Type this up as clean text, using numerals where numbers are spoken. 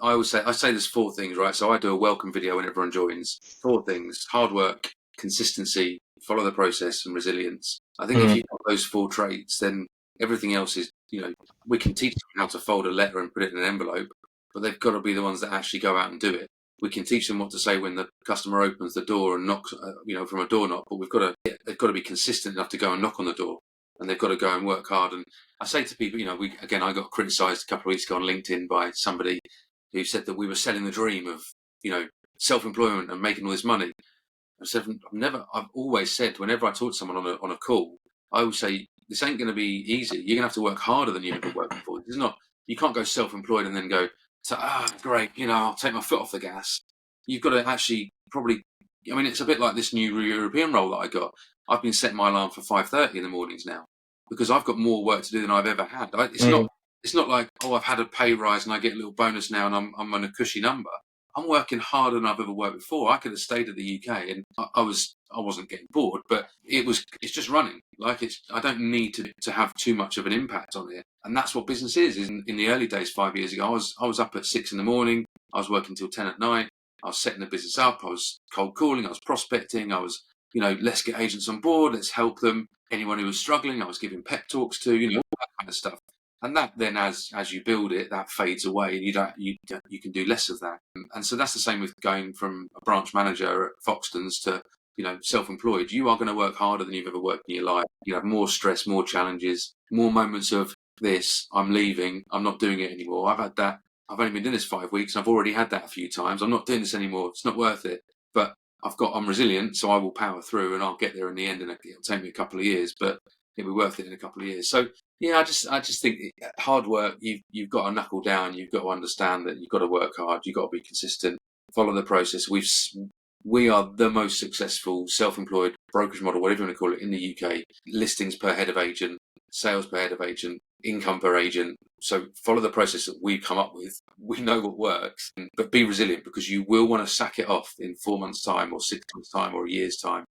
I say there's four things, right? So I do a welcome video when everyone joins. Four things: hard work, consistency, follow the process, and resilience. I think if Mm, you've got those four traits, then everything else is, we can teach them how to fold a letter and put it in an envelope, but they've got to be the ones that actually go out and do it. We can teach them what to say when the customer opens the door and knocks, from a door knock, but they've got to be consistent enough to go and knock on the door, and they've got to go and work hard. And I say to people, I got criticised a couple of weeks ago on LinkedIn by somebody who said that we were selling the dream of, self-employment and making all this money. I said, I've always said, whenever I talk to someone on a call, I always say, this ain't going to be easy. You're going to have to work harder than you ever worked before. This is not, you can't go self-employed and then go, great, I'll take my foot off the gas. You've got to actually probably, it's a bit like this new European role that I got. I've been setting my alarm for 5:30 in the mornings now because I've got more work to do than I've ever had. mm, It's not like, I've had a pay rise and I get a little bonus now and I'm on a cushy number. I'm working harder than I've ever worked before. I could have stayed at the UK and I wasn't getting bored, but it's just running. I don't need to have too much of an impact on it. And that's what business is. In the early days, 5 years ago, I was up at 6 in the morning. I was working till 10 at night. I was setting the business up. I was cold calling. I was prospecting. I was, let's get agents on board. Let's help them. Anyone who was struggling, I was giving pep talks to, all that kind of stuff. And that then, as you build it, that fades away, and you can do less of that. And so that's the same with going from a branch manager at Foxtons to self-employed. You are going to work harder than you've ever worked in your life. You have more stress, more challenges, more moments of this. I'm leaving. I'm not doing it anymore. I've had that. I've only been doing this 5 weeks. And I've already had that a few times. I'm not doing this anymore. It's not worth it. But I'm resilient, so I will power through, and I'll get there in the end. And it'll take me a couple of years, but it'll be worth it in a couple of years. So yeah, I just think hard work. You've got to knuckle down. You've got to understand that you've got to work hard. You've got to be consistent. Follow the process. We are the most successful self-employed brokerage model, whatever you want to call it, in the UK. Listings per head of agent, sales per head of agent, income per agent. So follow the process that we've come up with. We know what works, but be resilient, because you will want to sack it off in 4 months' time or 6 months' time or a year's time.